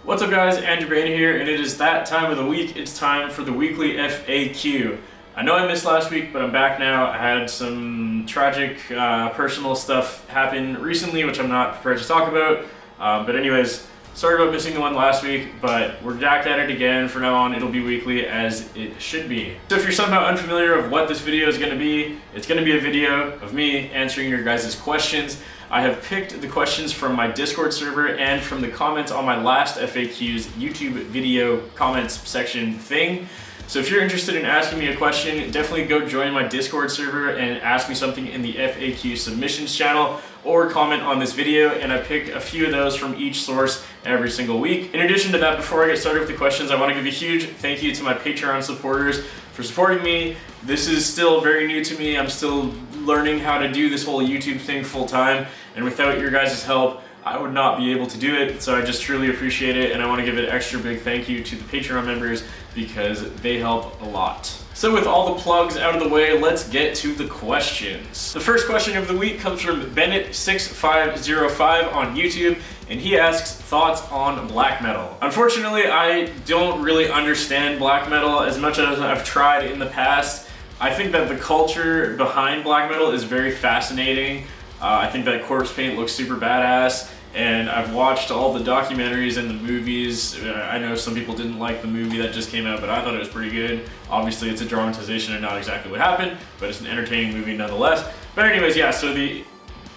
What's up guys, Andrew Baena here, and it is that time of the week. It's time for the weekly FAQ. I know I missed last week, but I'm back now. I had some tragic personal stuff happen recently, which I'm not prepared to talk about. But anyways, sorry about missing the one last week, but we're back at it again. From now on, it'll be weekly as it should be. So if you're somehow unfamiliar of what this video is going to be, it's going to be a video of me answering your guys' questions. I have picked the questions from my Discord server and from the comments on my last FAQ's YouTube video comments section thing. So if you're interested in asking me a question, definitely go join my Discord server and ask me something in the FAQ submissions channel or comment on this video, and I pick a few of those from each source every single week. In addition to that, before I get started with the questions, I want to give a huge thank you to my Patreon supporters for supporting me. This is still very new to me. I'm still learning how to do this whole YouTube thing full time, and without your guys' help, I would not be able to do it. So I just truly appreciate it, and I want to give an extra big thank you to the Patreon members because they help a lot. So with all the plugs out of the way, let's get to the questions. The first question of the week comes from Bennett6505 on YouTube, and he asks thoughts on black metal. Unfortunately, I don't really understand black metal as much as I've tried in the past. I think that the culture behind black metal is very fascinating. I think that corpse paint looks super badass, and I've watched all the documentaries and the movies. I know some people didn't like the movie that just came out, but I thought it was pretty good. Obviously, it's a dramatization and not exactly what happened, but it's an entertaining movie nonetheless. But anyways, yeah, so the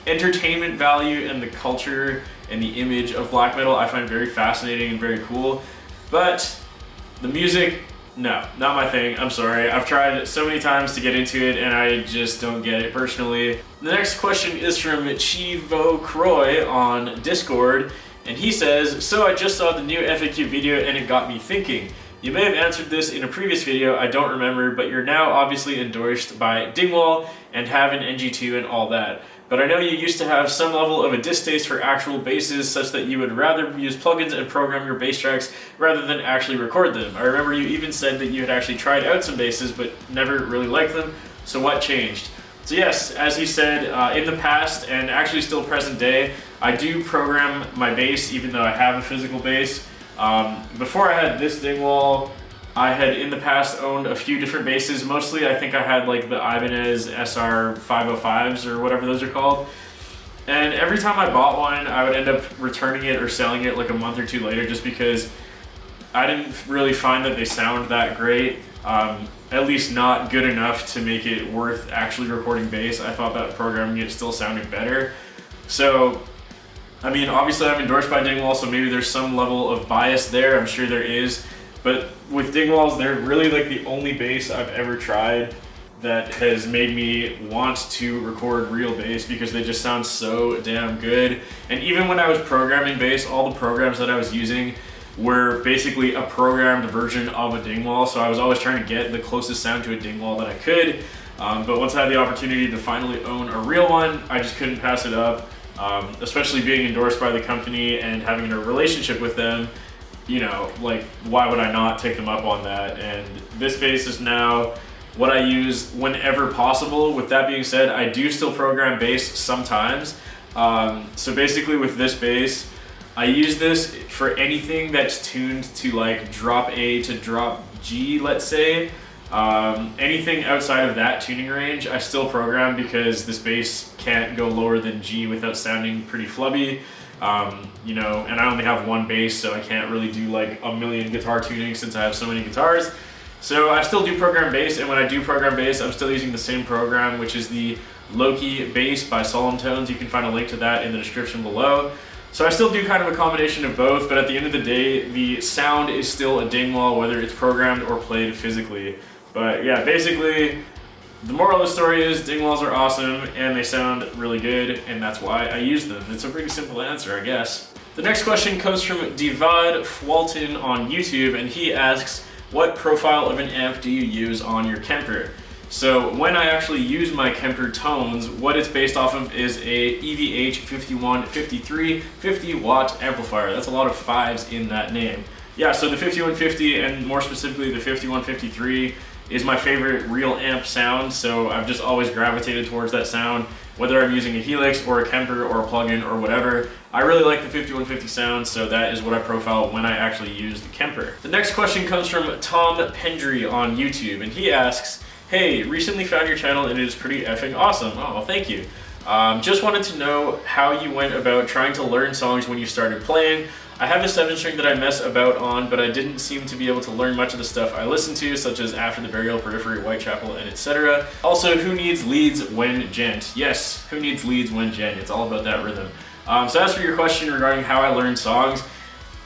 entertainment value and the culture and the image of black metal I find very fascinating and very cool. But the music, no, not my thing. I'm sorry. I've tried so many times to get into it and I just don't get it personally. The next question is from Chivo Croy on Discord, and he says, so I just saw the new FAQ video and it got me thinking. You may have answered this in a previous video, I don't remember, but you're now obviously endorsed by Dingwall and have an NG2 and all that. But I know you used to have some level of a distaste for actual basses, such that you would rather use plugins and program your bass tracks rather than actually record them. I remember you even said that you had actually tried out some basses but never really liked them, so what changed? So yes, as he said, in the past and actually still present day, I do program my bass even though I have a physical bass. Before I had this Dingwall, I had in the past owned a few different basses. Mostly I think I had like the Ibanez SR 505s or whatever those are called. And every time I bought one, I would end up returning it or selling it like a month or two later just because I didn't really find that they sound that great. At least not good enough to make it worth actually recording bass. I thought that programming it still sounded better. So, I mean, obviously I'm endorsed by Dingwall, so maybe there's some level of bias there. I'm sure there is. But with Dingwalls, they're really like the only bass I've ever tried that has made me want to record real bass because they just sound so damn good. And even when I was programming bass, all the programs that I was using were basically a programmed version of a Dingwall, so I was always trying to get the closest sound to a Dingwall that I could. But once I had the opportunity to finally own a real one, I just couldn't pass it up, especially being endorsed by the company and having a relationship with them. You know, like, why would I not take them up on that? And this bass is now what I use whenever possible. With that being said, I do still program bass sometimes. So basically with this bass, I use this for anything that's tuned to like drop A to drop G, let's say. Anything outside of that tuning range, I still program because this bass can't go lower than G without sounding pretty flubby. You know, and I only have one bass, so I can't really do like a million guitar tunings since I have so many guitars. So I still do program bass, and when I do program bass, I'm still using the same program, which is the Loki bass by Solemn Tones. You can find a link to that in the description below. So I still do kind of a combination of both, but at the end of the day, the sound is still a Dingwall, whether it's programmed or played physically. But yeah, basically, the moral of the story is Dingwalls are awesome and they sound really good, and that's why I use them. It's a pretty simple answer, I guess. The next question comes from Divad Fwalton on YouTube, and he asks, what profile of an amp do you use on your Kemper? So when I actually use my Kemper tones, what it's based off of is a EVH 5153 50 watt amplifier. That's a lot of fives in that name. Yeah, so the 5150 and more specifically the 5153 is my favorite real amp sound, so I've just always gravitated towards that sound. Whether I'm using a Helix or a Kemper or a plugin or whatever, I really like the 5150 sound, so that is what I profile when I actually use the Kemper. The next question comes from Tom Pendry on YouTube, and he asks, hey, recently found your channel and it is pretty effing awesome. Oh, well, thank you. Just wanted to know how you went about trying to learn songs when you started playing. I have a 7-string that I mess about on, but I didn't seem to be able to learn much of the stuff I listen to, such as After the Burial, Periphery, Whitechapel, and etc. Also, who needs leads when gent? Yes, who needs leads when gent? It's all about that rhythm. So as for your question regarding how I learn songs,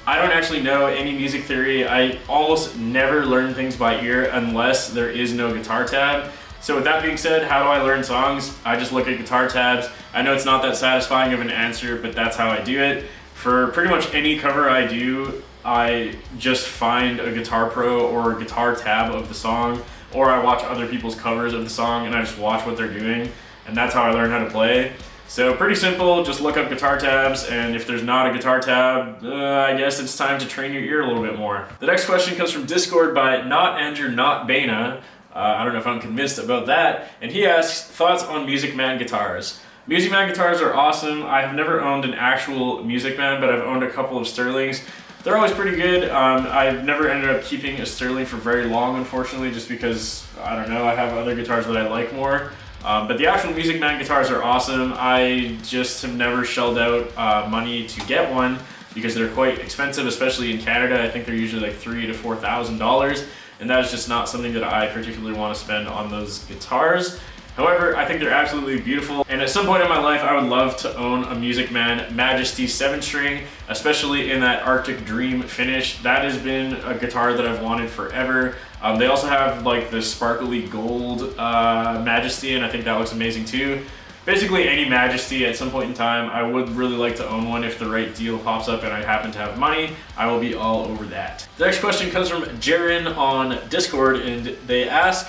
I don't actually know any music theory. I almost never learn things by ear unless there is no guitar tab. So with that being said, how do I learn songs? I just look at guitar tabs. I know it's not that satisfying of an answer, but that's how I do it. For pretty much any cover I do, I just find a Guitar Pro or a guitar tab of the song, or I watch other people's covers of the song and I just watch what they're doing, and that's how I learn how to play. So pretty simple, just look up guitar tabs, and if there's not a guitar tab, I guess it's time to train your ear a little bit more. The next question comes from Discord by Not Andrew Not Baena. I don't know if I'm convinced about that, and he asks, thoughts on Music Man guitars? Music Man guitars are awesome. I have never owned an actual Music Man, but I've owned a couple of Sterlings. They're always pretty good. I've never ended up keeping a Sterling for very long, unfortunately, just because, I don't know, I have other guitars that I like more. But the actual Music Man guitars are awesome. I just have never shelled out money to get one because they're quite expensive, especially in Canada. I think they're usually like $3,000 to $4,000, and that is just not something that I particularly want to spend on those guitars. However, I think they're absolutely beautiful, and at some point in my life I would love to own a Music Man Majesty 7-string, especially in that Arctic Dream finish. That has been a guitar that I've wanted forever. They also have like the sparkly gold Majesty, and I think that looks amazing too. Basically any Majesty at some point in time, I would really like to own one. If the right deal pops up and I happen to have money, I will be all over that. The next question comes from Jaren on Discord, and they ask,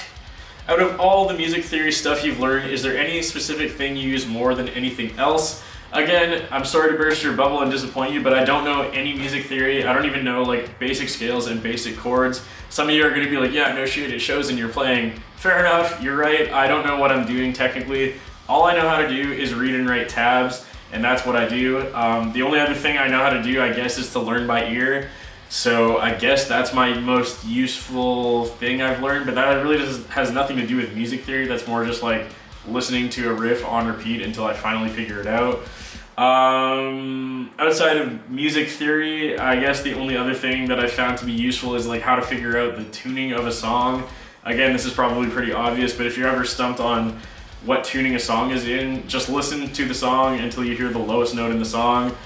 out of all the music theory stuff you've learned, is there any specific thing you use more than anything else? Again, I'm sorry to burst your bubble and disappoint you, but I don't know any music theory. I don't even know like basic scales and basic chords. Some of you are gonna be like, yeah, no shit, it shows in your playing. Fair enough, you're right. I don't know what I'm doing technically. All I know how to do is read and write tabs, and that's what I do. The only other thing I know how to do, I guess, is to learn by ear. So I guess that's my most useful thing I've learned, but that really has nothing to do with music theory. That's more just like listening to a riff on repeat until I finally figure it out. Outside of music theory, I guess the only other thing that I found to be useful is like how to figure out the tuning of a song. Again, this is probably pretty obvious, but if you're ever stumped on what tuning a song is in, just listen to the song until you hear the lowest note in the song,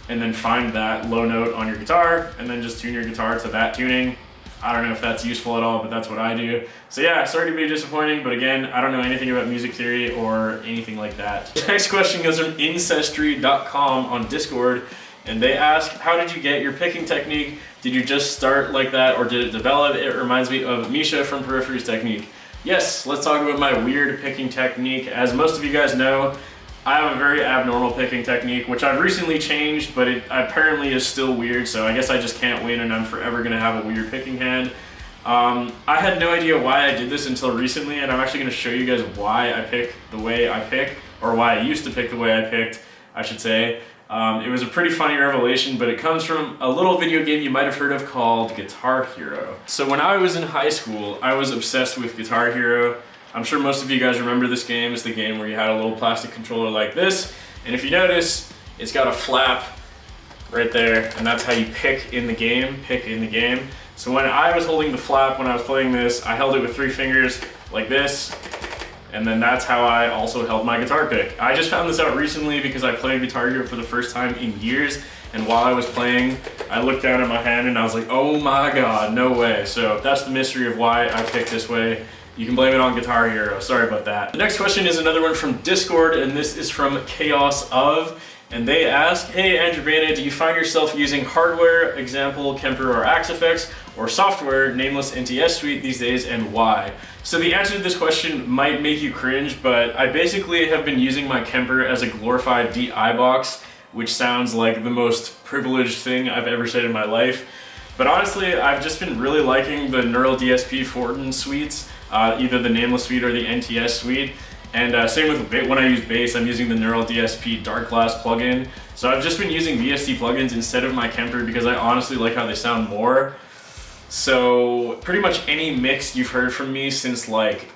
and then find that low note on your guitar, and then just tune your guitar to that tuning. I don't know if that's useful at all, but that's what I do. So yeah, sorry to be disappointing, but again, I don't know anything about music theory or anything like that. The next question goes from Incestry.com on Discord, and they ask, how did you get your picking technique? Did you just start like that, or did it develop? It reminds me of Misha from Periphery's technique. Yes, let's talk about my weird picking technique. As most of you guys know, I have a very abnormal picking technique, which I've recently changed, but it apparently is still weird, so I guess I just can't win and I'm forever gonna have a weird picking hand. I had no idea why I did this until recently, and I'm actually gonna show you guys why I pick the way I pick, or why I used to pick the way I picked, I should say. It was a pretty funny revelation, but it comes from a little video game you might have heard of called Guitar Hero. So when I was in high school, I was obsessed with Guitar Hero. I'm sure most of you guys remember this game. It's the game where you had a little plastic controller like this, and if you notice, it's got a flap right there, and that's how you pick in the game, So when I was holding the flap when I was playing this, I held it with 3 fingers like this, and then that's how I also held my guitar pick. I just found this out recently because I played Guitar Hero for the first time in years, and while I was playing, I looked down at my hand and I was like, oh my god, no way. So that's the mystery of why I picked this way. You can blame it on Guitar Hero, sorry about that. The next question is another one from Discord, and this is from Chaos of, and they ask, hey Andrew Baena, do you find yourself using hardware, example Kemper or Axe Effects, or software, nameless NTS Suite these days, and why? So the answer to this question might make you cringe, but I basically have been using my Kemper as a glorified DI box, which sounds like the most privileged thing I've ever said in my life. But honestly, I've just been really liking the Neural DSP Fortin suites, either the Nameless Suite or the NTS Suite. And same with when I use bass, I'm using the Neural DSP Dark Glass plugin. So I've just been using VST plugins instead of my Kemper because I honestly like how they sound more. So pretty much any mix you've heard from me since like,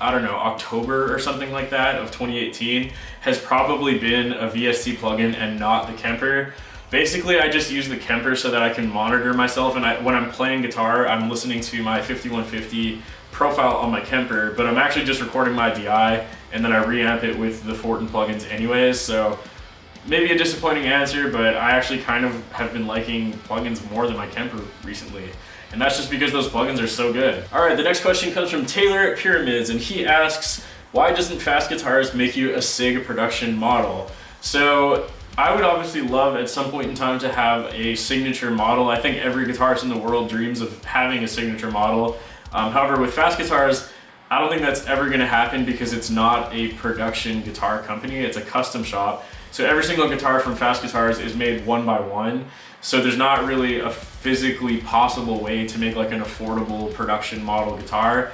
I don't know, October or something like that of 2018 has probably been a VST plugin and not the Kemper. Basically, I just use the Kemper so that I can monitor myself, and when I'm playing guitar, I'm listening to my 5150 profile on my Kemper, but I'm actually just recording my DI, and then I reamp it with the Fortin plugins anyways, so maybe a disappointing answer, but I actually kind of have been liking plugins more than my Kemper recently. And that's just because those plugins are so good. All right, the next question comes from Taylor Pyramids, and he asks, why doesn't Fast Guitars make you a SIG production model? So I would obviously love at some point in time to have a signature model. I think every guitarist in the world dreams of having a signature model. However, with Fast Guitars, I don't think that's ever gonna happen because it's not a production guitar company, it's a custom shop. So every single guitar from Fast Guitars is made one by one. So there's not really a physically possible way to make like an affordable production model guitar.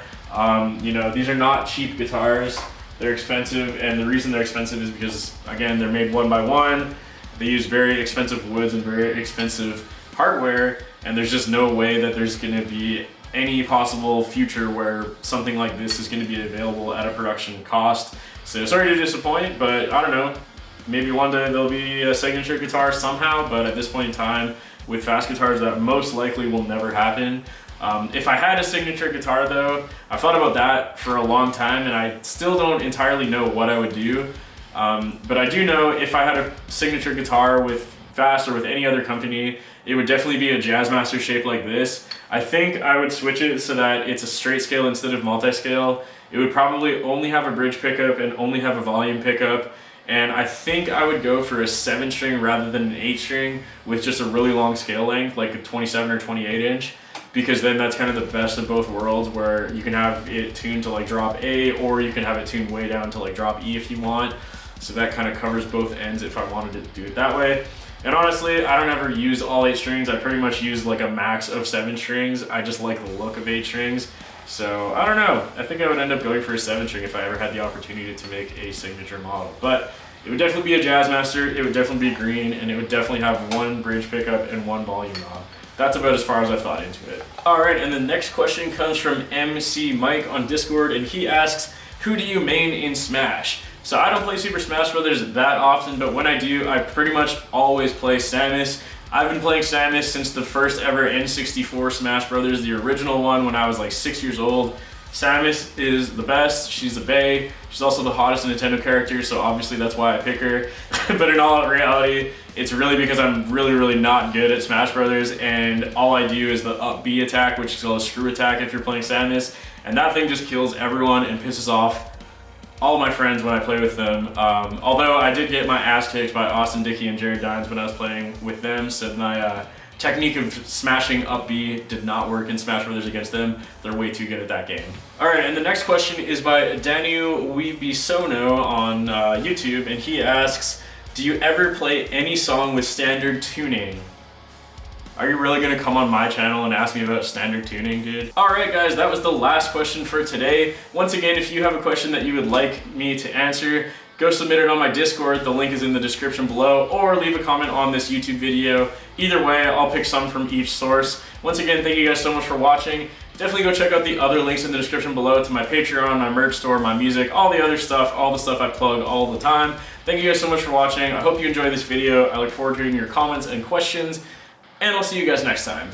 You know, these are not cheap guitars. They're expensive, and the reason they're expensive is because, again, they're made one by one. They use very expensive woods and very expensive hardware, and there's just no way that there's gonna be any possible future where something like this is gonna be available at a production cost. So sorry to disappoint, but I don't know. Maybe one day there'll be a signature guitar somehow, but at this point in time, with Fast Guitars, that most likely will never happen. If I had a signature guitar though, I've thought about that for a long time and I still don't entirely know what I would do. But I do know if I had a signature guitar with Fast or with any other company, it would definitely be a Jazzmaster shape like this. I think I would switch it so that it's a straight scale instead of multi-scale. It would probably only have a bridge pickup and only have a volume pickup. And I think I would go for a 7-string rather than an 8-string with just a really long scale length, like a 27 or 28 inch. Because then that's kind of the best of both worlds, where you can have it tuned to like drop A, or you can have it tuned way down to like drop E if you want. So that kind of covers both ends if I wanted to do it that way. And honestly, I don't ever use all 8 strings. I pretty much use like a max of 7 strings. I just like the look of 8 strings. So I don't know. I think I would end up going for a 7-string if I ever had the opportunity to make a signature model. But it would definitely be a Jazzmaster, it would definitely be green, and it would definitely have one bridge pickup and one volume knob. That's about as far as I've thought into it. All right, and the next question comes from MC Mike on Discord, and he asks, who do you main in Smash? So I don't play Super Smash Brothers that often, but when I do, I pretty much always play Samus. I've been playing Samus since the first ever N64 Smash Brothers, the original one when I was like 6 years old. Samus is the best, she's a bae, she's also the hottest Nintendo character, so obviously that's why I pick her. But in all reality, it's really because I'm really not good at Smash Brothers, and all I do is the up B attack, which is called a screw attack if you're playing Samus, and that thing just kills everyone and pisses off all my friends when I play with them. Although I did get my ass kicked by Austin Dickey and Jared Dines when I was playing with them, so my technique of smashing up B did not work in Smash Brothers against them. They're way too good at that game. All right, and the next question is by Daniel Weebisono on YouTube, and he asks, do you ever play any song with standard tuning? Are you really gonna come on my channel and ask me about standard tuning, dude? All right, guys, that was the last question for today. Once again, if you have a question that you would like me to answer, go submit it on my Discord. The link is in the description below, or leave a comment on this YouTube video. Either way, I'll pick some from each source. Once again, thank you guys so much for watching. Definitely go check out the other links in the description below to my Patreon, my merch store, my music, all the other stuff, all the stuff I plug all the time. Thank you guys so much for watching. I hope you enjoyed this video. I look forward to hearing your comments and questions, and I'll see you guys next time.